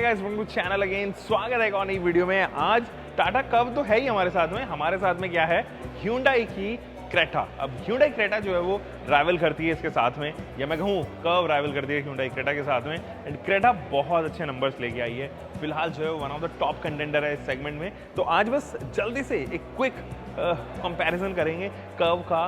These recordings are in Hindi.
Guys, welcome to channel again. स्वागत है एक और नई वीडियो में। आज टाटा कर्व तो है ही हमारे साथ में क्या है, Hyundai की क्रेटा। अब Hyundai क्रेटा जो है वो राइवल करती है इसके साथ में, या मैं कहूँ कर्व राइवल करती है Hyundai क्रेटा के साथ में। एंड क्रेटा बहुत अच्छे नंबर्स लेके आई है, फिलहाल जो है one of the top contender है इस सेगमेंट में। तो आज बस जल्दी से एक क्विक कंपैरिजन करेंगे कर्व का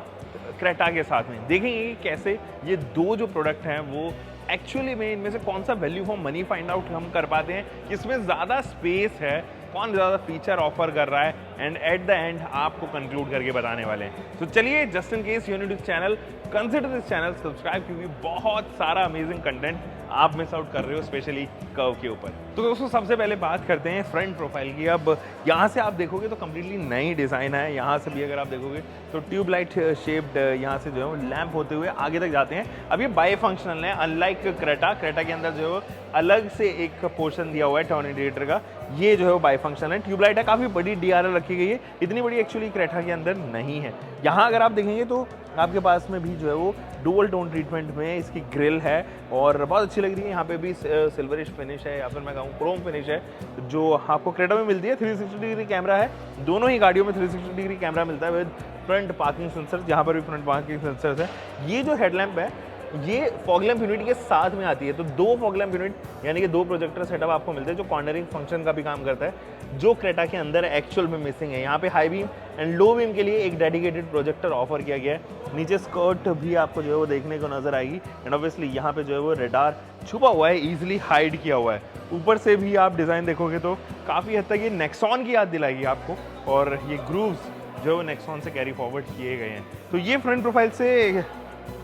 क्रेटा के साथ में, देखेंगे कि कैसे ये दो जो प्रोडक्ट हैं वो एक्चुअली में इनमें से कौन सा value for money find out हम कर पाते हैं, किसमें ज़्यादा स्पेस है, कौन ज़्यादा फीचर ऑफर कर रहा है, एंड एट द एंड आपको कंक्लूड करके बताने वाले हैं। तो चलिए, just in case you need this channel, consider this channel, subscribe, क्योंकि बहुत सारा अमेजिंग कंटेंट आप मिस आउट कर रहे हो, स्पेशली कर्व के ऊपर। तो दोस्तों, सबसे पहले बात करते हैं फ्रंट प्रोफाइल की। अब यहाँ से आप देखोगे तो कम्प्लीटली नई डिज़ाइन है। यहाँ से भी अगर आप देखोगे तो ट्यूबलाइट शेप्ड यहाँ से जो है वो लैंप होते हुए आगे तक जाते हैं। अब ये बाई फंक्शनल है, अनलाइक क्रेटा के अंदर जो है अलग से एक पोर्शन दिया हुआ है टर्न इंडिकेटर का, ये जो है वो बाई फंक्शनल है। ट्यूबलाइट है, काफ़ी बड़ी DRL रखी गई है, इतनी बड़ी एक्चुअली क्रेटा के अंदर नहीं है। यहाँ अगर आप देखेंगे तो आपके पास में भी जो है वो डुअल टोन ट्रीटमेंट में इसकी ग्रिल है और बहुत अच्छी लग रही है। यहाँ पे भी सिल्वरिश फिनिश है, या फिर मैं कहूँ क्रोम फिनिश है, जो आपको क्रेटा में मिलती है। 360 डिग्री कैमरा है, दोनों ही गाड़ियों में 360 डिग्री कैमरा मिलता है विद फ्रंट पार्किंग सेंसर, जहाँ पर भी फ्रंट पार्किंग सेंसर है। ये जो हेडलैम्प है ये फॉग लैंप यूनिट के साथ में आती है, तो दो फॉग लैंप यूनिट यानी कि दो प्रोजेक्टर सेटअप आपको मिलते हैं, जो कॉर्नरिंग फंक्शन का भी काम करता है, जो क्रेटा के अंदर एक्चुअल में मिसिंग है। यहाँ पे high beam and low beam के लिए एक डेडिकेटेड प्रोजेक्टर ऑफर किया गया है। नीचे स्कर्ट भी आपको जो है वो देखने को नजर आएगी, एंड ऑब्वियसली यहाँ पे जो है वो रेडार छुपा हुआ है, ईजिली हाइड किया हुआ है। ऊपर से भी आप डिज़ाइन देखोगे तो काफ़ी हद तक ये नेक्सॉन की याद दिलाएगी आपको, और ये ग्रूव्स जो नेक्सॉन से कैरी फॉरवर्ड किए गए हैं। तो ये फ्रंट प्रोफाइल से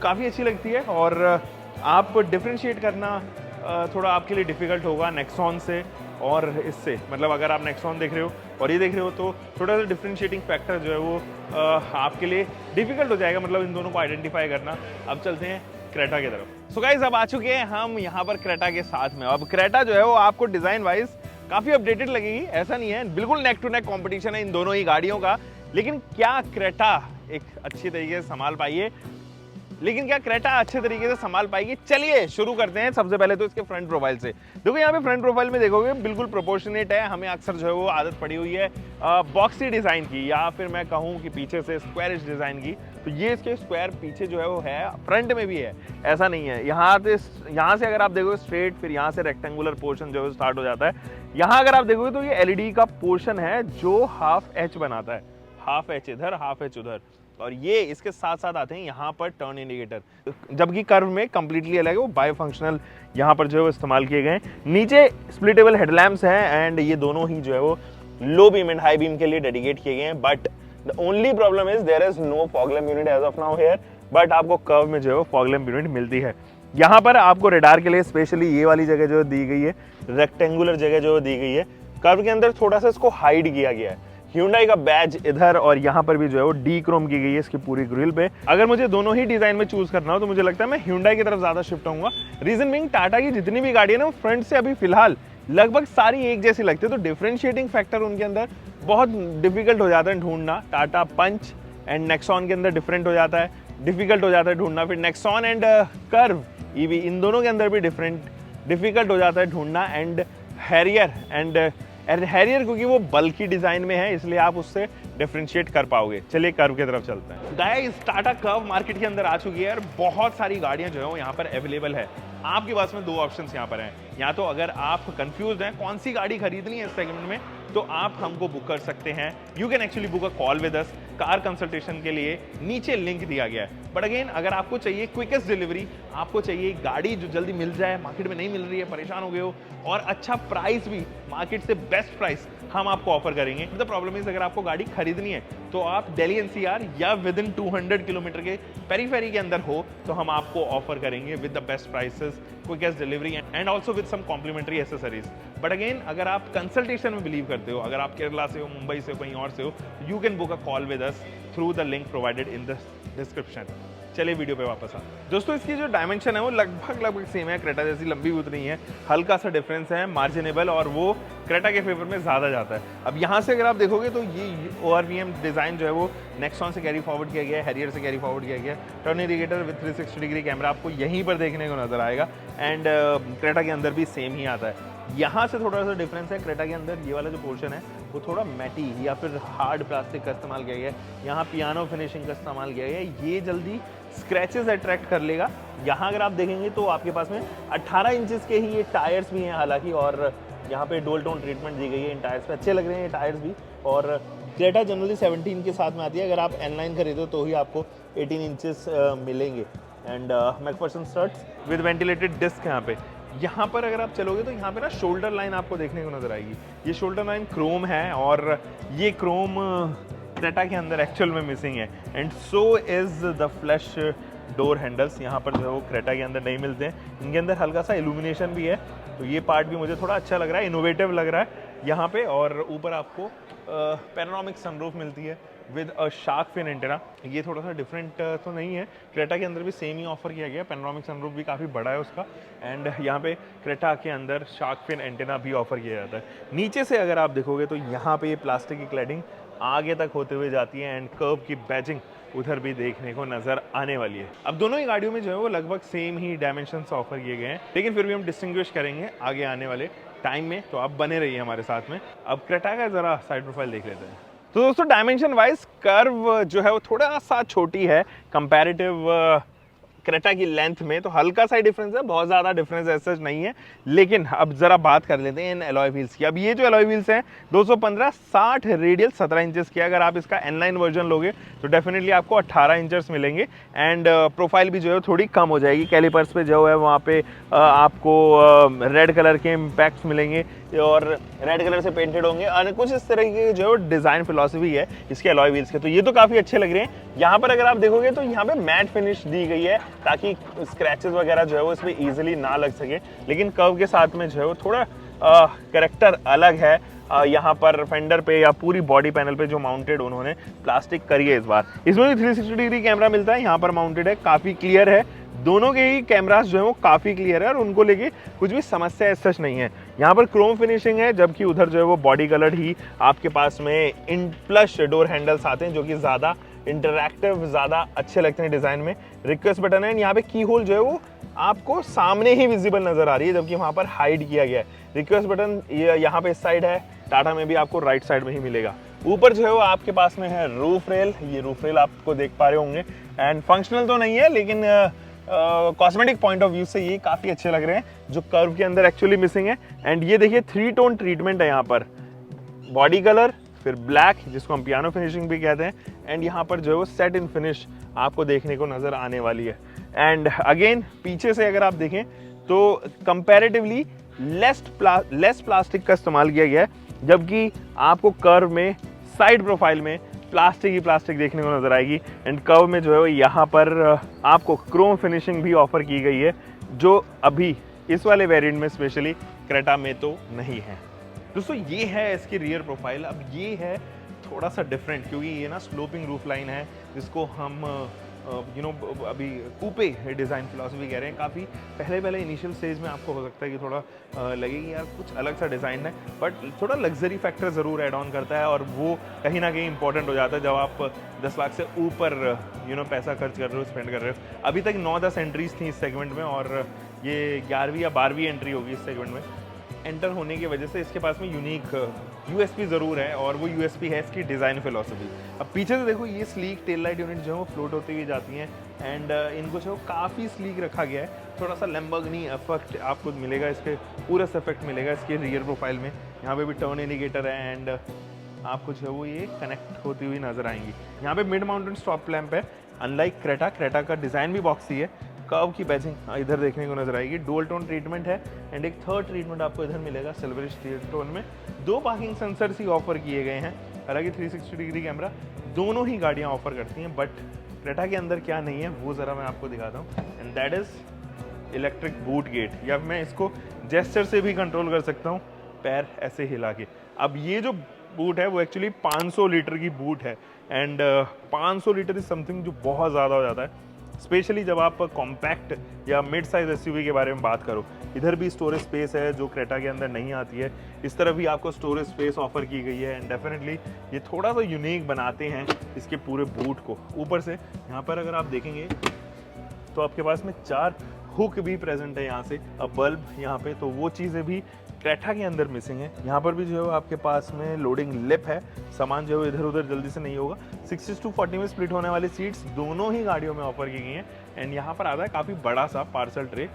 काफ़ी अच्छी लगती है, और आप डिफ्रेंशिएट करना थोड़ा आपके लिए डिफ़िकल्ट होगा नेक्सॉन से और इससे। मतलब अगर आप नेक्सॉन देख रहे हो और ये देख रहे हो तो थोड़ा सा डिफ्रेंशिएटिंग फैक्टर जो है वो आपके लिए डिफ़िकल्ट हो जाएगा, मतलब इन दोनों को आइडेंटिफाई करना। अब चलते हैं क्रेटा की तरफ। सो गाइस, अब आ चुके हैं हम यहाँ पर क्रेटा के साथ में। अब क्रेटा जो है वो आपको डिज़ाइन वाइज काफ़ी अपडेटेड लगेगी, ऐसा नहीं है, बिल्कुल नेक टू नेक कॉम्पिटिशन है इन दोनों ही गाड़ियों का। लेकिन क्या क्रेटा एक अच्छी तरीके से संभाल पाइए अच्छे तरीके से संभाल पाएगी? चलिए शुरू करते हैं। सबसे पहले तो इसके फ्रंट प्रोफाइल से देखो। यहाँ पे फ्रंट प्रोफाइल में देखोगे बिल्कुल प्रोपोर्शनेट है। हमें अक्सर जो है वो आदत पड़ी हुई है बॉक्सी डिजाइन की, या फिर मैं कहूँ कि पीछे से स्क्वायरिश डिजाइन की। तो ये इसके स्क्वायर पीछे जो है वो है, फ्रंट में भी है, ऐसा नहीं है। यहाँ से अगर आप देखोगे स्ट्रेट, फिर यहाँ से रेक्टेंगुलर पोर्शन जो है स्टार्ट हो जाता है। यहाँ अगर आप देखोगे तो ये LED का पोर्शन है जो हाफ H बनाता है, हाफ H इधर हाफ H उधर, और ये इसके साथ साथ आते हैं यहाँ पर टर्न इंडिकेटर, जबकि कर्व में कंप्लीटली अलग है, वो बाई फंक्शनल यहाँ पर जो है वो इस्तेमाल किए गए। नीचे स्प्लिटेबल हेडलैम्प्स हैं, एंड ये दोनों ही जो है वो low beam and high beam के लिए डेडिकेट किए गए हैं। But the only problem is there is no fog lamp unit as of now here, but आपको कर्व में जो है वो फॉग लैंप यूनिट मिलती है। यहाँ पर आपको रेडार के लिए स्पेशली ये वाली जगह जो दी गई है, रेक्टेंगुलर जगह जो दी गई है। कर्व के अंदर थोड़ा सा इसको हाइड किया गया है। Hyundai का बैज इधर, और यहाँ पर भी जो है वो डी क्रोम की गई है इसकी पूरी ग्रिल पे। अगर मुझे दोनों ही डिजाइन में चूज करना हो तो मुझे लगता है मैं Hyundai की तरफ ज्यादा शिफ्ट होऊंगा। रीजन बीइंग, टाटा की जितनी भी गाड़ी है ना, वो फ्रंट से अभी फिलहाल लगभग सारी एक जैसी लगती है, तो डिफरेंशिएटिंग फैक्टर उनके अंदर बहुत डिफिकल्ट हो जाता है ढूंढना। टाटा पंच एंड नेक्सॉन के अंदर डिफरेंट हो जाता है, डिफिकल्ट हो जाता है ढूंढना। फिर नेक्सॉन एंड कर्व EV, इन दोनों के अंदर भी डिफिकल्ट हो जाता है ढूंढना। एंड हैरियर क्योंकि वो बल्कि डिजाइन में है, इसलिए आप उससे डिफरेंशिएट कर पाओगे। चलिए कर्व की तरफ चलते हैं। गाइस, टाटा कर्व मार्केट के अंदर आ चुकी है और बहुत सारी गाड़ियां जो है वो यहाँ पर अवेलेबल है। आपके पास में दो ऑप्शंस यहाँ पर हैं। या तो अगर आप कंफ्यूज हैं कौन सी गाड़ी खरीदनी है इस सेगमेंट में, तो आप हमको बुक कर सकते हैं। You can actually book a call with us car consultation के लिए, नीचे लिंक दिया गया है। बट अगेन, अगर आपको चाहिए क्विकेस्ट डिलीवरी, आपको चाहिए गाड़ी जो जल्दी मिल जाए, मार्केट में नहीं मिल रही है, परेशान हो गए हो, और अच्छा प्राइस भी, मार्केट से बेस्ट प्राइस हम आपको ऑफर करेंगे। द प्रॉब्लम इज, अगर आपको गाड़ी खरीदनी है तो आप दिल्ली NCR या विद इन 200 किलोमीटर के पेरीफेरी के अंदर हो, तो हम आपको ऑफर करेंगे with the best prices, quickest delivery and also with some complimentary accessories. But again, अगर आप कंसल्टेशन में बिलीव करते हो, अगर आप केरला से हो, मुंबई से हो, कहीं और से हो, you can book a call with us through the link provided in the description. चलिए वीडियो पे वापस आ। दोस्तों, इसकी जो डायमेंशन है वो लगभग सेम है, क्रेटा जैसी लंबी उतनी है, हल्का सा डिफरेंस है मार्जिनेबल, और वो क्रेटा के फेवर में ज़्यादा जाता है। अब यहाँ से अगर आप देखोगे तो ये ORVM डिज़ाइन जो है वो नेक्सॉन से कैरी फॉरवर्ड किया गया है, हैरियर से कैरी फॉरवर्ड किया गया है। Turn indicator with 360 degree camera आपको यहीं पर देखने को नजर आएगा, एंड क्रेटा के अंदर भी सेम ही आता है। यहाँ से थोड़ा सा डिफरेंस है, क्रेटा के अंदर ये वाला जो पोर्शन है वो थोड़ा मैटी या फिर हार्ड प्लास्टिक का इस्तेमाल किया गया है। यहाँ पियानो फिनिशिंग का इस्तेमाल किया गया है, ये जल्दी स्क्रैचेस अट्रैक्ट कर लेगा। यहाँ अगर आप देखेंगे तो आपके पास में 18 इंचेस के ही ये टायर्स भी हैं हालांकि, और यहाँ पे डुअल टोन ट्रीटमेंट दी गई है इन टायर्स पे, अच्छे लग रहे हैं ये टायर्स भी। और क्रेटा जनरली 17 के साथ में आती है, अगर आप N9 खरीदो तो ही आपको 18 इंचेस मिलेंगे। And MacPherson struts with ventilated disc यहाँ पर अगर आप चलोगे तो यहाँ पे ना शोल्डर लाइन आपको देखने को नजर आएगी। ये शोल्डर लाइन क्रोम है और ये क्रोम क्रेटा के अंदर एक्चुअल में मिसिंग है। And so is the flash door handles, यहाँ पर जो है वो क्रेटा के अंदर नहीं मिलते हैं। इनके अंदर हल्का सा इल्यूमिनेशन भी है, तो ये पार्ट भी मुझे थोड़ा अच्छा लग रहा है, इनोवेटिव लग रहा है यहाँ पे। और ऊपर आपको पैनोरामिक सनरूफ मिलती है with a shark fin antenna. ये थोड़ा सा डिफरेंट तो नहीं है, क्रेटा के अंदर भी सेम ही ऑफर किया गया, पैनोरामिक सनरूफ भी काफ़ी बड़ा है उसका। एंड यहाँ पे क्रेटा के अंदर शार्क फिन एंटेना भी ऑफर किया जाता है। नीचे से अगर आप देखोगे तो यहाँ पे ये प्लास्टिक की क्लैडिंग आगे तक होते हुए जाती है एंड कर्व की बैजिंग उधर भी देखने को नजर आने वाली है। अब दोनों ही गाड़ियों में जो है वो लगभग सेम ही डायमेंशंस ऑफर किए गए हैं, लेकिन फिर भी हम डिस्टिंग्विश करेंगे आगे आने वाले टाइम में, तो आप बने रहिए हमारे साथ में। अब क्रेटा का जरा साइड प्रोफाइल देख लेते हैं। तो दोस्तों डायमेंशन वाइज कर्व जो है वो थोड़ा सा छोटी है कंपैरेटिव क्रेटा की लेंथ में, तो हल्का सा डिफरेंस है, बहुत ज़्यादा डिफरेंस ऐसा नहीं है। लेकिन अब ज़रा बात कर लेते हैं इन एलॉय व्हील्स की। अब ये जो एलॉय व्हील्स हैं 215 60 रेडियल 17 इंचेस की, अगर आप इसका N9 वर्जन लोगे तो डेफिनेटली आपको 18 इंचेस मिलेंगे। एंड प्रोफाइल भी जो है थोड़ी कम हो जाएगी, कैलिपर्स पे जो है वहाँ पे आपको रेड कलर के इम्पैक्ट्स मिलेंगे और रेड कलर से पेंटेड होंगे और कुछ इस तरह की जो डिज़ाइन फिलॉसफी है इसके एलॉय व्हील्स के, तो ये तो काफ़ी अच्छे लग रहे हैं। यहाँ पर अगर आप देखोगे तो यहाँ पे मैट फिनिश दी गई है ताकि स्क्रैचेस वगैरह जो है वो इसमें इजीली ना लग सके, लेकिन कर्व के साथ में जो है वो थोड़ा कैरेक्टर अलग है। यहाँ पर फेंडर पे या पूरी बॉडी पैनल पे जो माउंटेड उन्होंने प्लास्टिक करी है इस बार। इसमें भी 360 डिग्री कैमरा मिलता है, यहाँ पर माउंटेड है, काफ़ी क्लियर है। दोनों के ही कैमरास जो है वो काफ़ी क्लियर है और उनको लेके कुछ भी समस्या सच नहीं है। यहाँ पर क्रोम फिनिशिंग है, जबकि उधर जो है वो बॉडी कलर ही आपके पास में इन प्लस डोर हैंडल्स आते हैं जो कि ज़्यादा इंटरैक्टिव, ज़्यादा अच्छे लगते हैं डिज़ाइन में। रिक्वेस्ट बटन है, यहाँ पे की होल जो है वो आपको सामने ही विजिबल नज़र आ रही है, जबकि वहाँ पर हाइड किया गया है। रिक्वेस्ट बटन यहाँ पे इस साइड है, टाटा में भी आपको राइट साइड में ही मिलेगा। ऊपर जो है वो आपके पास में है रूफ रेल, ये रूफ रेल आपको देख पा रहे होंगे। एंड फंक्शनल तो नहीं है, लेकिन कॉस्मेटिक पॉइंट ऑफ व्यू से ये काफ़ी अच्छे लग रहे हैं, जो कर्व के अंदर एक्चुअली मिसिंग है। एंड ये देखिए 3 टोन ट्रीटमेंट है यहाँ पर, बॉडी कलर, फिर ब्लैक जिसको हम पियानो फिनिशिंग भी कहते हैं, एंड यहाँ पर जो है वो सेट इन फिनिश आपको देखने को नज़र आने वाली है। एंड अगेन पीछे से अगर आप देखें तो कंपैरेटिवली लेस प्लास्टिक का इस्तेमाल किया गया है, जबकि आपको कर्व में साइड प्रोफाइल में प्लास्टिक ही प्लास्टिक देखने को नजर आएगी। एंड कर्व में जो है यहाँ पर आपको क्रोम फिनिशिंग भी ऑफर की गई है, जो अभी इस वाले वेरिएंट में स्पेशली क्रेटा में तो नहीं है। दोस्तों ये है इसकी रियर प्रोफाइल। अब ये है थोड़ा सा डिफरेंट, क्योंकि ये ना स्लोपिंग रूफ लाइन है, जिसको हम अभी कूपे डिज़ाइन फिलॉसफी कह रहे हैं। काफ़ी पहले इनिशियल स्टेज में आपको हो सकता है कि थोड़ा लगे कि यार कुछ अलग सा डिज़ाइन है, बट थोड़ा लग्जरी फैक्टर ज़रूर ऐड ऑन करता है और वो कहीं ना कहीं इंपॉर्टेंट हो जाता है जब आप 10 लाख से ऊपर पैसा खर्च कर रहे हो, स्पेंड कर रहे हो। अभी तक 9-10 एंट्रीज थी इस सेगमेंट में और ये 11वीं या 12वीं एंट्री होगी इस सेगमेंट में। एंटर होने की वजह से इसके पास में यूनिक यूएसपी ज़रूर है, और वो यूएसपी है इसकी डिज़ाइन फिलॉसफी। अब पीछे से देखो ये स्लीक टेल लाइट यूनिट जो है वो फ्लोट होती हुई जाती हैं, एंड इनको जो काफ़ी स्लीक रखा गया है। थोड़ा सा लैम्बोर्गिनी इफेक्ट आपको मिलेगा, इसके पूरा इफेक्ट मिलेगा इसके रियर प्रोफाइल में। यहाँ पे भी टर्न इंडिकेटर है एंड आपको जो है वो ये कनेक्ट होती हुई नजर आएंगी। यहाँ पे मिड माउंटेन स्टॉप लैंप है, अनलाइक क्रेटा का डिज़ाइन भी बॉक्सी है। कर्व की बैजिंग इधर देखने को नजर आएगी। डुअल टोन ट्रीटमेंट है एंड एक थर्ड ट्रीटमेंट आपको इधर मिलेगा सिल्वरिश टोन में। 2 पार्किंग सेंसर्स ही ऑफर किए गए हैं, हालांकि 360 डिग्री कैमरा दोनों ही गाड़ियां ऑफर करती हैं, बट क्रेटा के अंदर क्या नहीं है वो ज़रा मैं आपको दिखाता हूँ। And that is electric boot gate, या मैं इसको जेस्चर से भी कंट्रोल कर सकता हूँ, पैर ऐसे हिला के। अब ये जो बूट है वो एक्चुअली 500 लीटर की बूट है, एंड 500 लीटर इज समथिंग जो बहुत ज़्यादा हो जाता है, स्पेशली जब आप कॉम्पैक्ट या मिड साइज एसयूवी के बारे में बात करो। इधर भी स्टोरेज स्पेस है जो क्रेटा के अंदर नहीं आती है, इस तरफ भी आपको स्टोरेज स्पेस ऑफर की गई है, एंड डेफिनेटली ये थोड़ा सा यूनिक बनाते हैं इसके पूरे बूट को। ऊपर से यहाँ पर अगर आप देखेंगे तो आपके पास में 4 हुक भी प्रेजेंट है यहाँ से, अब बल्ब यहाँ पे, तो वो चीज़ें भी क्रेटा के अंदर मिसिंग है। यहाँ पर भी जो है वो आपके पास में लोडिंग लिप है, सामान जो है इधर उधर जल्दी से नहीं होगा। 60/40 में स्प्लिट होने वाली सीट्स दोनों ही गाड़ियों में ऑफर की गई हैं। एंड यहाँ पर आता है काफ़ी बड़ा सा पार्सल ट्रे,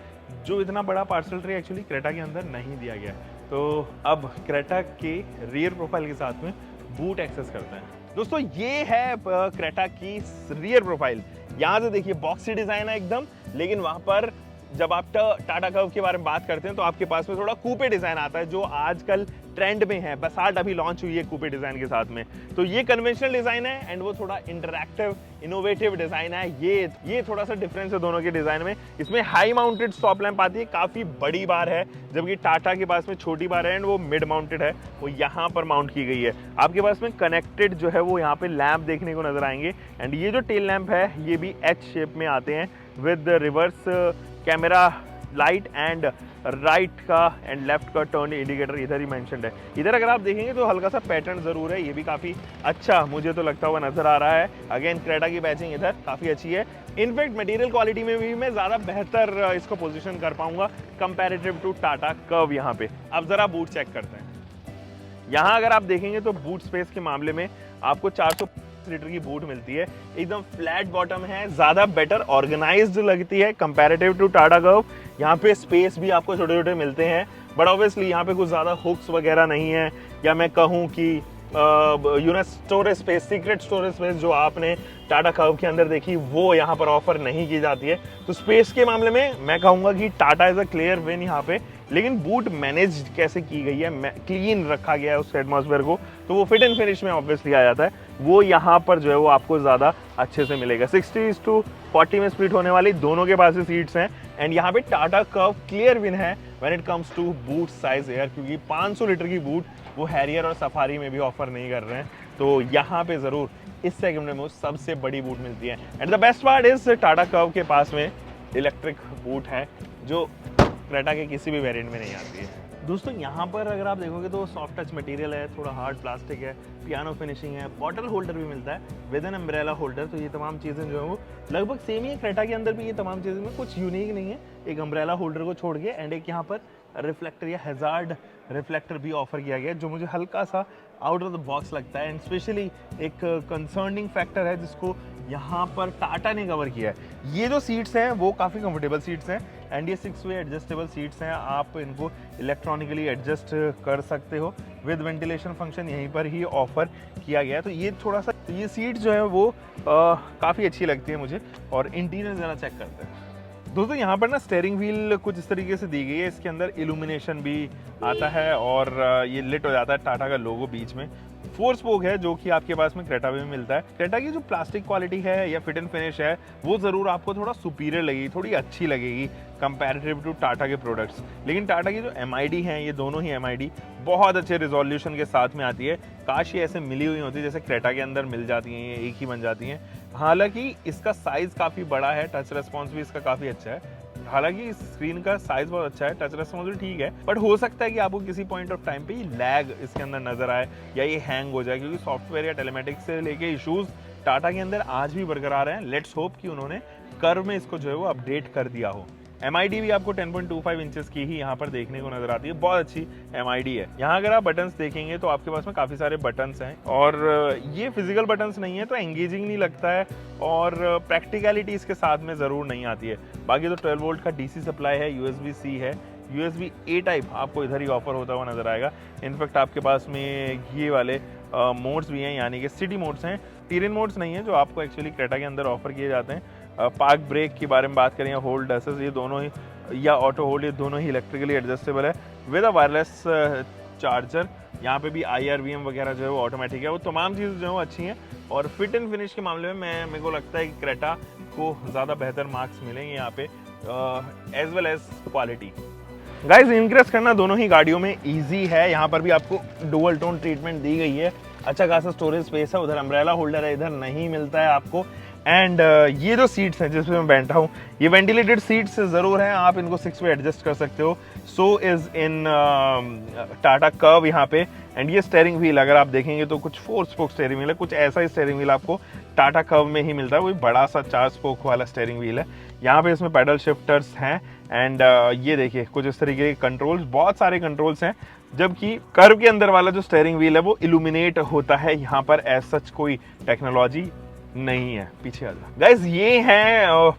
जो इतना बड़ा पार्सल ट्रे एक्चुअली क्रेटा के अंदर नहीं दिया गया है। तो अब क्रेटा के रियर प्रोफाइल के साथ में बूट एक्सेस करते हैं। दोस्तों ये है क्रेटा की रियर प्रोफाइल। यहाँ से देखिए बॉक्सी डिजाइन है एकदम, लेकिन वहाँ पर जब आप टाटा कर्व के बारे में बात करते हैं तो आपके पास में थोड़ा कूपे डिजाइन आता है, जो आजकल ट्रेंड में है। बसाल्ट अभी लॉन्च हुई है कूपे डिजाइन के साथ में। तो ये कन्वेंशनल डिजाइन है एंड वो थोड़ा इंटरैक्टिव इनोवेटिव डिजाइन है। ये थोड़ा सा डिफरेंस है दोनों के डिजाइन में। इसमें हाई माउंटेड स्टॉप लैंप आती है, काफी बड़ी बार है, जबकि टाटा के पास में छोटी बार है एंड वो मिड माउंटेड है, वो यहाँ पर माउंट की गई है। आपके पास में कनेक्टेड जो है वो यहाँ पे लैंप देखने को नजर आएंगे। एंड ये जो टेल लैंप है ये भी एच शेप में आते हैं with reverse camera light and right का एंड लेफ्ट का टर्न इंडिकेटर इधर ही मेंशन्ड है। इधर अगर आप देखेंगे तो हल्का सा पैटर्न जरूर है, ये भी काफी अच्छा मुझे तो लगता हुआ नजर आ रहा है। अगेन क्रेटा की बैचिंग इधर काफी अच्छी है। इनफैक्ट मटेरियल क्वालिटी में भी मैं ज्यादा बेहतर इसको पोजीशन कर पाऊंगा कंपैरेटिव टू टाटा कर्व यहाँ पे। अब जरा बूट चेक करते हैं। यहाँ अगर आप देखेंगे तो बूट स्पेस के मामले में आपको 400 लीटर की बूट मिलती है, एकदम फ्लैट बॉटम है, ज्यादा बेटर ऑर्गेनाइज्ड लगती है कंपैरेटिव टू टाटा कर्व। यहाँ पे स्पेस भी आपको छोटे छोटे मिलते हैं, बट ऑब्वियसली यहाँ पे कुछ ज्यादा हुक्स वगैरह नहीं है, या मैं कहूँ कि storage space, secret storage space जो आपने टाटा कर्व के अंदर देखी वो यहाँ पर ऑफर नहीं की जाती है। तो स्पेस के मामले में मैं कहूँगा कि Tata is a clear win यहाँ पे। लेकिन बूट मैनेज कैसे की गई है, क्लीन रखा गया है उस एटमॉस्फेयर को, तो वो फिट एंड फिनिश में ऑब्वियसली आ जाता है, वो यहाँ पर जो है वो आपको ज़्यादा अच्छे से मिलेगा। 60/40 में स्प्लिट होने वाली दोनों के पास सीट्स हैं। एंड यहाँ पे टाटा कर्व क्लियर विन है when it comes to boot size here, क्योंकि 500 लीटर की बूट वो हैरियर और सफारी में भी ऑफर नहीं कर रहे हैं। तो यहाँ पे ज़रूर इस सेगमेंट में सबसे बड़ी बूट मिलती है। And the best part is Tata curve के पास में इलेक्ट्रिक बूट है, जो क्रेटा के किसी भी वेरिएंट में नहीं आती है। दोस्तों यहाँ पर अगर आप देखोगे तो सॉफ्ट टच मटेरियल है, थोड़ा हार्ड प्लास्टिक है, पियानो फिनिशिंग है, बॉटल होल्डर भी मिलता है विद एन अम्ब्रेला होल्डर। तो ये तमाम चीज़ें जो है वो लगभग सेम ही है। क्रेटा के अंदर भी ये तमाम चीज़ें में कुछ यूनिक नहीं है, एक अम्ब्रेला होल्डर को छोड़ के। एंड एक यहाँ पर रिफ्लेक्टर या हैजार्ड रिफ्लेक्टर भी ऑफर किया गया है, जो मुझे हल्का सा आउट ऑफ द बॉक्स लगता है। एंड स्पेशली एक कंसर्निंग फैक्टर है जिसको यहाँ पर टाटा ने कवर किया है। ये जो सीट्स हैं वो काफ़ी कंफर्टेबल सीट्स हैं एंड ये 6 वे एडजस्टेबल सीट्स हैं, आप इनको इलेक्ट्रॉनिकली एडजस्ट कर सकते हो विद वेंटिलेशन फंक्शन यहीं पर ही ऑफर किया गया है। तो ये थोड़ा सा ये सीट जो है वो काफ़ी अच्छी लगती है मुझे। और इंटीरियर ज़रा चेक करते हैं। दोस्तों यहाँ पर ना स्टेयरिंग व्हील कुछ इस तरीके से दी गई है, इसके अंदर इल्यूमिनेशन भी आता है और ये लिट हो जाता है टाटा का लोगो बीच में। 4 स्पोक है जो कि आपके पास में क्रेटा में मिलता है। क्रेटा की जो प्लास्टिक क्वालिटी है या फिट एंड फिनिश है वो ज़रूर आपको थोड़ा सुपीरियर लगेगी, थोड़ी अच्छी लगेगी कंपैरेटिव टू टाटा के प्रोडक्ट्स। लेकिन टाटा की जो MID हैं, ये दोनों ही MID बहुत अच्छे रिजोल्यूशन के साथ में आती है। काश ये ऐसे मिली हुई होती जैसे क्रेटा के अंदर मिल जाती हैं, ये एक ही बन जाती हैं। हालांकि इसका साइज़ काफ़ी बड़ा है, टच रिस्पॉन्स भी इसका काफ़ी अच्छा है। हालांकि स्क्रीन का साइज बहुत अच्छा है, टच रिस्पॉन्स भी ठीक है, बट हो सकता है कि आपको किसी पॉइंट ऑफ टाइम पे ये लैग इसके अंदर नजर आए या ये हैंग हो जाए, क्योंकि सॉफ्टवेयर या टेलीमेटिक्स से लेके इश्यूज टाटा के अंदर आज भी बरकरार हैं। लेट्स होप कि उन्होंने कर्व में इसको जो है वो अपडेट कर दिया हो। MID भी आपको 10.25 इंचेस की ही यहाँ पर देखने को नजर आती है, बहुत अच्छी MID है। यहाँ अगर आप बटन्स देखेंगे तो आपके पास में काफ़ी सारे बटन्स हैं और ये फिजिकल बटन्स नहीं है तो एंगेजिंग नहीं लगता है और प्रैक्टिकलिटी इसके साथ में ज़रूर नहीं आती है। बाकी तो 12 वोल्ट का DC सप्लाई है, USB-C है, USB-A टाइप आपको इधर ही ऑफर होता हुआ नजर आएगा। इनफैक्ट आपके पास में ये वाले मोड्स भी हैं, यानी कि सिटी मोड्स हैं, टीरेन मोड्स नहीं है जो आपको एक्चुअली क्रेटा के अंदर ऑफर किए जाते हैं। पार्क ब्रेक के बारे में बात करें या होल्ड असिस्ट, ये दोनों ही या ऑटो होल्ड, ये दोनों ही इलेक्ट्रिकली एडजस्टेबल है विद अ वायरलेस चार्जर। यहाँ पे भी IRVM वगैरह जो है वो ऑटोमेटिक है। वो तमाम चीज़ें जो है वो अच्छी हैं और फिट एंड फिनिश के मामले में मेरे को लगता है कि क्रेटा को ज़्यादा बेहतर मार्क्स मिलेंगे यहाँ पे as well as quality. Guys increase करना दोनों ही गाड़ियों में ईजी है। यहाँ पर भी आपको डुअल टोन ट्रीटमेंट दी गई है, अच्छा खासा स्टोरेज स्पेस है, उधर अम्ब्रेला होल्डर है, इधर नहीं मिलता है आपको। एंड ये जो सीट्स हैं जिसमें मैं बैठा हूँ ये वेंटिलेटेड सीट्स ज़रूर हैं, आप इनको 6 वे एडजस्ट कर सकते हो। So is in Tata curve यहाँ पे। एंड ये स्टेयरिंग व्हील अगर आप देखेंगे तो कुछ 4 स्पोक स्टेयरिंग व्हील है, कुछ ऐसा ही स्टेयरिंग व्हील आपको टाटा कर्व में ही मिलता है, वही बड़ा सा 4 स्पोक वाला स्टेयरिंग व्हील है। यहाँ पे इसमें पैडल शिफ्टर्स हैं एंड ये देखिए कुछ इस तरीके के कंट्रोल्स, बहुत सारे कंट्रोल्स हैं, जबकि कर्व के अंदर वाला जो स्टेयरिंग व्हील है वो इल्यूमिनेट होता है। यहाँ पर एज सच कोई टेक्नोलॉजी नहीं है। पीछे आ जाओ गाइस, ये हैं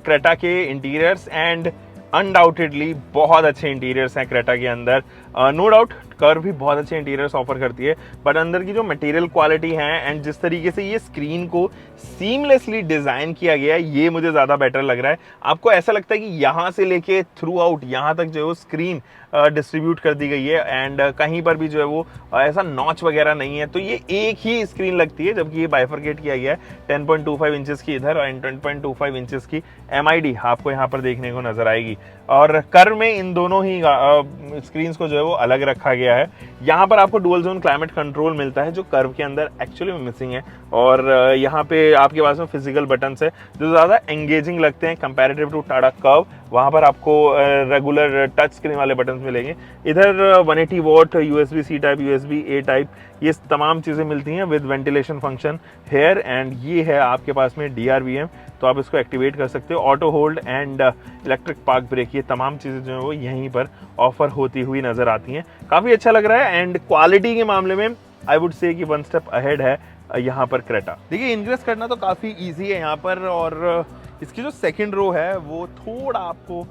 क्रेटा के इंटीरियर्स एंड अनडाउटेडली बहुत अच्छे इंटीरियर्स हैं क्रेटा के अंदर। नो डाउट कर्व भी बहुत अच्छे इंटीरियर्स ऑफर करती है, बट अंदर की जो मटेरियल क्वालिटी है एंड जिस तरीके से ये स्क्रीन को सीमलेसली डिजाइन किया गया है, ये मुझे ज्यादा बेटर लग रहा है। आपको ऐसा लगता है कि यहाँ से लेके थ्रू आउट यहाँ तक जो है वो स्क्रीन डिस्ट्रीब्यूट कर दी गई है एंड कहीं पर भी जो है वो ऐसा नॉच वगैरह नहीं है, तो ये एक ही स्क्रीन लगती है, जबकि ये बाइफरकेट किया गया है 10.25 इंचेस की इधर एंड 10.25 इंचेस की MID आपको यहाँ पर देखने को नजर आएगी। और कर्व में इन दोनों ही स्क्रीन्स को जो है वो अलग रखा गया है। यहाँ पर आपको डुअल जोन क्लाइमेट कंट्रोल मिलता है जो कर्व के अंदर एक्चुअली में मिसिंग है, और यहाँ पे आपके पास में फिजिकल बटन्स है जो ज़्यादा एंगेजिंग लगते हैं कंपैरेटिव टू टाटा कर्व। वहाँ पर आपको रेगुलर टच स्क्रीन वाले बटन्स मिलेंगे। इधर 180 what USB-C type, USB-A type, ये तमाम चीज़ें मिलती हैं with ventilation function here. And ये है आपके पास में DRVM, तो आप इसको एक्टिवेट कर सकते हो। Auto hold and electric park brake, ये तमाम चीज़ें जो है वो यहीं पर ऑफर होती हुई नजर आती हैं। काफ़ी अच्छा लग रहा है एंड क्वालिटी के मामले में आई वुड से कि 1 स्टेप अहेड है यहाँ पर क्रेटा। देखिए इंग्रेस करना तो काफ़ी ईजी है यहाँ पर, और इसकी जो सेकंड रो है वो थोड़ा आपको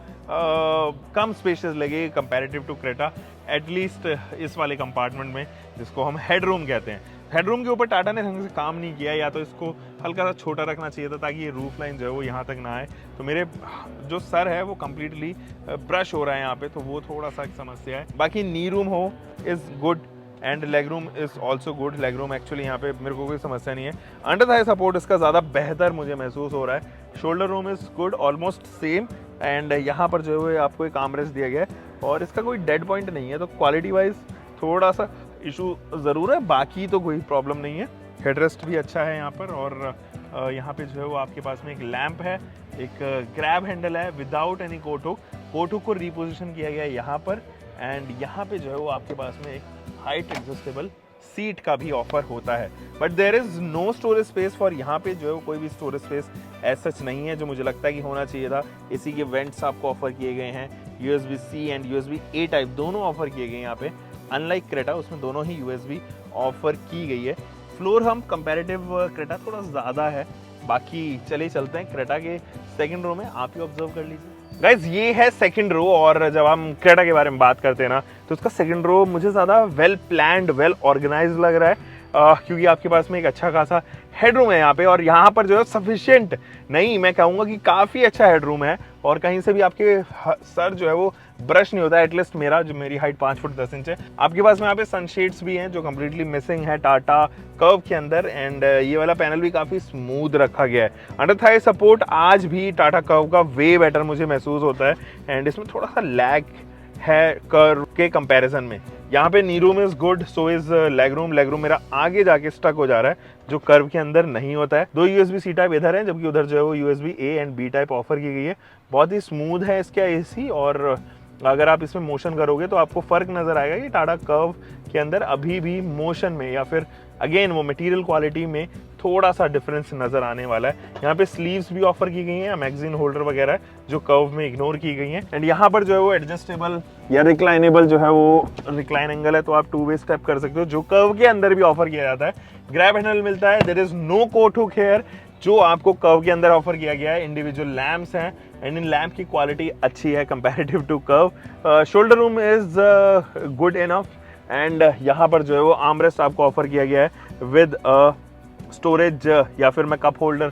कम स्पेशियस लगे कंपैरेटिव टू क्रेटा, एटलीस्ट इस वाले कंपार्टमेंट में जिसको हम हेडरूम कहते हैं। हेडरूम के ऊपर टाटा ने ढंग से काम नहीं किया, या तो इसको हल्का सा छोटा रखना चाहिए था ताकि ये रूफ लाइन जो है वो यहाँ तक ना आए। तो मेरे जो सर है वो कम्प्लीटली ब्रश हो रहा है यहाँ पे, तो वो थोड़ा सा एक समस्या है। बाकी नी रूम हो is good and leg room is also good. Leg room actually यहाँ पे मेरे को कोई समस्या नहीं है। अंडर थाई सपोर्ट इसका ज़्यादा बेहतर मुझे महसूस हो रहा है। Shoulder room is good, almost same, and यहाँ पर जो है आपको एक आर्मरेस्ट दिया गया है और इसका कोई डेड पॉइंट नहीं है, तो क्वालिटी वाइज थोड़ा सा इशू ज़रूर है, बाकी तो कोई प्रॉब्लम नहीं है। हेडरेस्ट भी अच्छा है यहाँ पर, और यहाँ पे जो है वो आपके पास में एक लैंप है, एक ग्रैब हैंडल है without any coat hook. Coat hook को रिपोजिशन किया गया है यहाँ पर, एंड यहाँ पे जो है वो आपके पास में एक हाइट एडजस्टेबल सीट का भी ऑफर होता है। But there is no storage space for, यहाँ पे जो है वो कोई भी स्टोरेज स्पेस एज सच नहीं है जो मुझे लगता है कि होना चाहिए था। इसी के वेंट्स आपको ऑफर किए गए हैं, USB-C एंड USB-A टाइप दोनों ऑफर किए गए हैं यहाँ पे। अनलाइक क्रेटा उसमें दोनों ही USB ऑफर की गई है। फ्लोर हम कंपैरेटिव क्रेटा थोड़ा ज़्यादा है। बाकी चले चलते हैं क्रेटा के सेकंड रो में, आप ही ऑब्जर्व कर लीजिए। गाइज ये है सेकंड रो, और जब हम क्रेटा के बारे में बात करते हैं ना तो उसका सेकंड रो मुझे ज़्यादा वेल प्लान्ड, वेल ऑर्गेनाइज लग रहा है, क्योंकि आपके पास में एक अच्छा खासा हेडरूम है यहाँ पे, और यहाँ पर जो है सफिशिएंट नहीं, मैं कहूँगा कि काफ़ी अच्छा हेडरूम है, और कहीं से भी आपके सर जो है वो ब्रश नहीं होता है। एटलीस्ट मेरा, जो मेरी हाइट 5 फुट 10 इंच है। आपके पास में यहाँ पे सनशेड्स भी हैं जो कम्प्लीटली मिसिंग है टाटा कर्व के अंदर, एंड ये वाला पैनल भी काफ़ी स्मूथ रखा गया है। अंडर थाई सपोर्ट आज भी टाटा कर्व का वे बेटर मुझे महसूस होता है, एंड इसमें थोड़ा सा लैग है कर्व के कंपैरिजन में। यहाँ पे नी room is good, so is leg room. Leg room मेरा आगे जाके स्टक हो जा रहा है जो कर्व के अंदर नहीं होता है। 2 USB-C टाइप इधर है, जबकि उधर जो है वो USB-A and B type offer की गई है। बहुत ही स्मूथ है इसका AC, और अगर आप इसमें मोशन करोगे तो आपको फर्क नजर आएगा कि टाटा कर्व के अंदर अभी भी मोशन में या फिर अगेन वो मटेरियल क्वालिटी में थोड़ा सा डिफरेंस नजर आने वाला है। यहाँ पे स्लीव्स भी ऑफर की गई हैं, मैगजीन होल्डर वगैरह जो कर्व में इग्नोर की गई हैं, एंड यहाँ पर जो है वो एडजस्टेबल या रिक्लाइनेबल जो है वो रिक्लाइन एंगल है, तो आप 2 वे स्टेप कर सकते हो, जो कर्व के अंदर भी ऑफर किया जाता है। ग्रैब हैंडल मिलता है, there is no coat hook here जो आपको कर्व के अंदर ऑफर किया गया है। इंडिविजुअल लैंप्स हैं एंड इन लैंप की क्वालिटी अच्छी है comparative to Curvv. Shoulder room is good enough, and यहाँ पर जो है वो आर्मरेस्ट आपको ऑफर किया गया है विद स्टोरेज, या फिर मैं कप होल्डर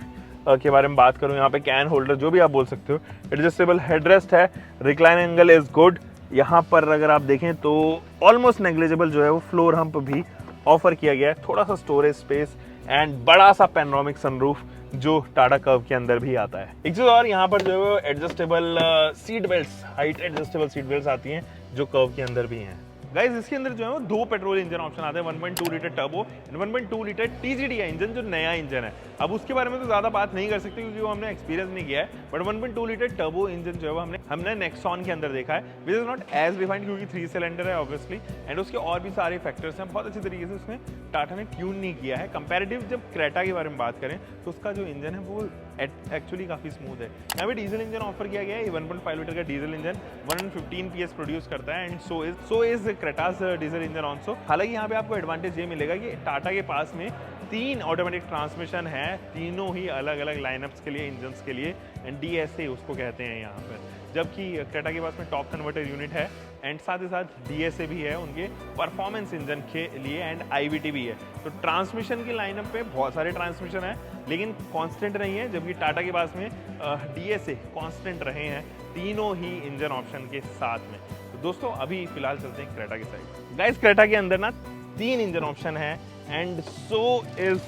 के बारे में बात करूँ, यहाँ पे कैन होल्डर जो भी आप बोल सकते हो। एडजस्टेबल हेडरेस्ट है, रिक्लाइन एंगल इज गुड। यहाँ पर अगर आप देखें तो ऑलमोस्ट नेग्लिजिबल जो है वो फ्लोर हम्प भी ऑफर किया गया है, थोड़ा सा स्टोरेज स्पेस एंड बड़ा सा पैनोरामिक सनरूफ जो टाटा कर्व के अंदर भी आता है। एक चीज और, यहाँ पर जो है adjustable seat belts, height adjustable seat belts आती हैं जो कर्व के अंदर भी हैं। गाइस इसके अंदर जो है वो 2 पेट्रोल इंजन ऑप्शन आते हैं, 1.2 litre turbo and 1.2 litre TGDI engine, जो नया इंजन है। अब उसके बारे में तो ज़्यादा बात नहीं कर सकते क्योंकि वो हमने एक्सपीरियंस नहीं किया है, बट 1.2 लीटर टर्बो इंजन जो है वो हमने नेक्सॉन के अंदर देखा है, which is not as refined क्योंकि 3 सिलेंडर है ऑब्वियसली, एंड उसके और भी सारे फैक्टर्स हैं। बहुत अच्छी तरीके से उसने टाटा ने ट्यून नहीं किया है। कंपैरेटिव जब क्रेटा के बारे में बात करें तो उसका जो इंजन है वो एक्चुअली काफ़ी स्मूथ है। यहाँ पे डीजल इंजन ऑफर किया गया है, 1.5 लीटर का डीजल इंजन 115 PS प्रोड्यूस करता है, and so is Creta's diesel engine also. हालांकि यहाँ पे आपको एडवांटेज ये मिलेगा कि टाटा के पास में 3 ऑटोमेटिक ट्रांसमिशन है, तीनों ही अलग अलग लाइनअप्स के लिए, इंजन्स के लिए, एंड DSA उसको कहते हैं यहाँ पर। जबकि क्रेटा के पास में टॉप कन्वर्टर यूनिट है एंड साथ ही साथ DSA भी है उनके परफॉर्मेंस इंजन के लिए, एंड IVT भी है। तो ट्रांसमिशन की लाइनअप पे बहुत सारे ट्रांसमिशन है लेकिन कांस्टेंट नहीं है, जबकि टाटा के पास में DSA कांस्टेंट रहे हैं तीनों ही इंजन ऑप्शन के साथ में। तो दोस्तों अभी फिलहाल चलते हैं क्रेटा की साइड। गाइस क्रेटा के अंदर ना 3 इंजन ऑप्शन है and so is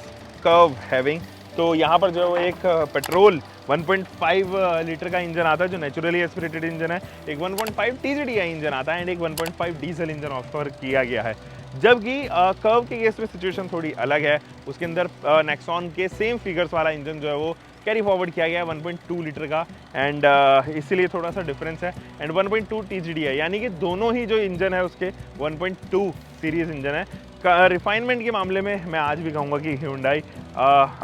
curve having. तो यहाँ पर जो है वो एक पेट्रोल 1.5 लीटर का इंजन आता है जो नेचुरली एस्पिरेटेड इंजन है, एक 1.5 TGDI इंजन आता है एंड एक 1.5 डीजल इंजन ऑफर किया गया है। जबकि कर्व के केस में सिचुएशन थोड़ी अलग है, उसके अंदर नेक्सॉन के सेम फिगर्स वाला इंजन जो है वो कैरी फॉरवर्ड किया गया है 1.2 लीटर का, एंड इसीलिए थोड़ा सा डिफरेंस है, एंड 1.2 TGDI यानी कि दोनों ही जो इंजन है उसके 1.2 सीरीज इंजन है। रिफाइनमेंट के मामले में मैं आज भी कहूँगा कि Hyundai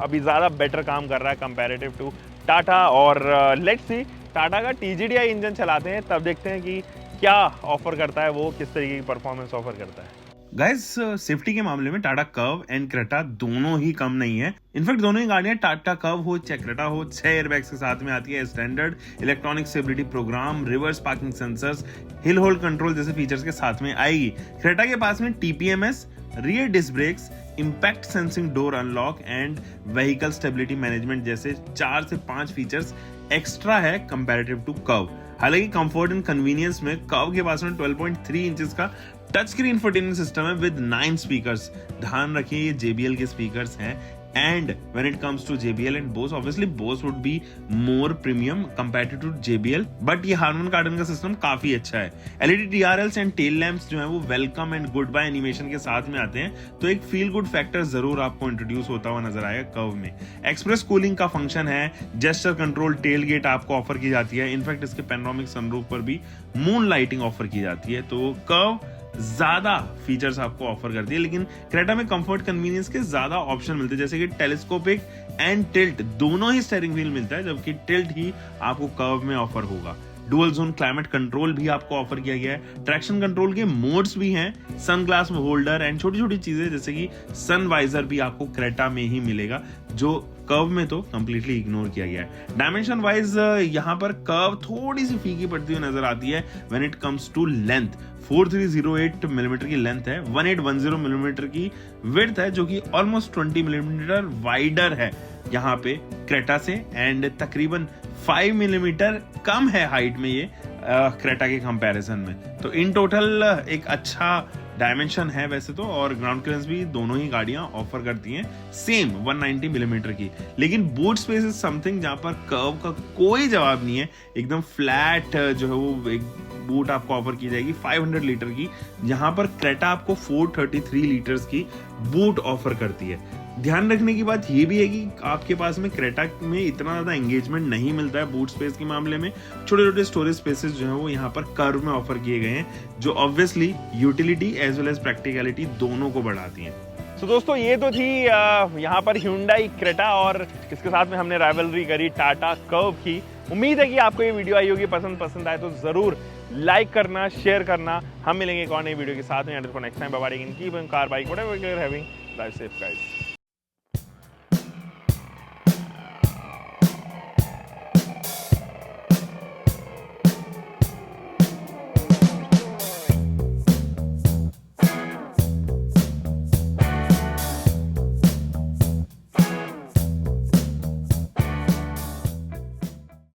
अभी ज़्यादा बेटर काम कर रहा है कंपैरेटिव टू टाटा, और लेट्स सी टाटा का TGDI इंजन चलाते हैं तब देखते हैं कि क्या ऑफर करता है वो, किस तरीके की परफॉर्मेंस ऑफर करता है। गाइस सेफ्टी के मामले में टाटा कर्व एंड क्रेटा दोनों ही कम नहीं है। इनफैक्ट दोनों ही गाड़ियां, टाटा कर्व हो चाहे क्रेटा हो, 6 एयरबैग्स के साथ में आती है, standard electronic stability programme, reverse parking sensors, hill hold control जैसे फीचर्स के साथ में आएगी। क्रेटा के पास में TPMS, rear disc brakes, impact sensing door unlock and vehicle stability management जैसे 4 से 5 फीचर्स एक्स्ट्रा है कंपैरेटिव टू कर्व। हालांकि कंफर्ट एंड कन्वीनियंस में कर्व के पास में 12.3 इंचेस का टच स्क्रीन इंफोटेनमेंट सिस्टम है विद 9 स्पीकर्स। ध्यान रखिए ये JBL के स्पीकर्स हैं, and when it comes to JBL and Bose, obviously Bose would be more premium compared to JBL, but ये हार्मन कार्डन का सिस्टम काफी अच्छा है। LED TRLs and tail lamps जो है वो welcome and goodbye animation के साथ में आते हैं, तो एक फील गुड फैक्टर जरूर आपको इंट्रोड्यूस होता हुआ नजर आएगा कर्व में। एक्सप्रेस कूलिंग का फंक्शन है, जेस्चर कंट्रोल टेल गेट आपको ऑफर की जाती है, इनफैक्ट इसके पैनोरामिक सनरूफ पर भी मून लाइटिंग ऑफर की जाती है। तो कर्व ज्यादा फीचर्स आपको ऑफर करती है, लेकिन क्रेटा में कंफर्ट कन्वीनियंस के ज्यादा ऑप्शन मिलते हैं, जैसे कि टेलीस्कोपिक एंड टिल्ट दोनों ही स्टीयरिंग व्हील मिलता है, जबकि टिल्ट ही आपको कर्व में ऑफर होगा। डुअल जोन क्लाइमेट कंट्रोल भी आपको ऑफर किया गया है, ट्रैक्शन कंट्रोल के मोड्स भी हैं, सन ग्लास होल्डर एंड छोटी छोटी चीजें जैसे कि सन वाइजर भी आपको क्रेटा में ही मिलेगा, जो कर्व में तो कंप्लीटली इग्नोर किया गया है। डायमेंशन वाइज यहाँ पर कर्व थोड़ी सी फीकी पड़ती हुई नजर आती है when it comes to length. 4308 millimetre की लेंथ है, 1810 मिलीमीटर की विड्थ है, जो कि ऑलमोस्ट 20 मिलीमीटर वाइडर है यहाँ पे क्रेटा से, एंड तकरीबन 5 मिलीमीटर कम है हाइट में ये क्रेटा के कंपैरिजन में। तो इन टोटल एक अच्छा डायमेंशन है वैसे तो, और ग्राउंड क्लियरेंस भी दोनों ही गाड़ियां ऑफर करती हैं सेम 190 मिलीमीटर की, लेकिन बूट स्पेस इज समथिंग जहां पर कर्व का कोई जवाब नहीं है। एकदम फ्लैट जो है वो एक बूट आपको ऑफर की जाएगी 500 लीटर की, जहां पर क्रेटा आपको 433 लीटर्स की बूट ऑफर करती है। ध्यान रखने की बात ये भी है कि आपके पास में क्रेटा में इतना ज्यादा एंगेजमेंट नहीं मिलता है बूट स्पेस के मामले में। छोटे छोटे स्टोरेज स्पेसेस जो है वो यहाँ पर कर्व में ऑफर किए गए हैं, जो obviously utility as well as practicality दोनों को बढ़ाती हैं। तो दोस्तों ये तो थी यहाँ पर Hyundai क्रेटा, और इसके साथ में हमने राइवलरी करी टाटा कर्व की। उम्मीद है कि आपको ये वीडियो आई होगी, पसंद आए तो जरूर लाइक करना, शेयर करना। हम मिलेंगे एक और नई वीडियो के साथ में। Next time bye bye, keep car bike whatever you are having, drive safe guys.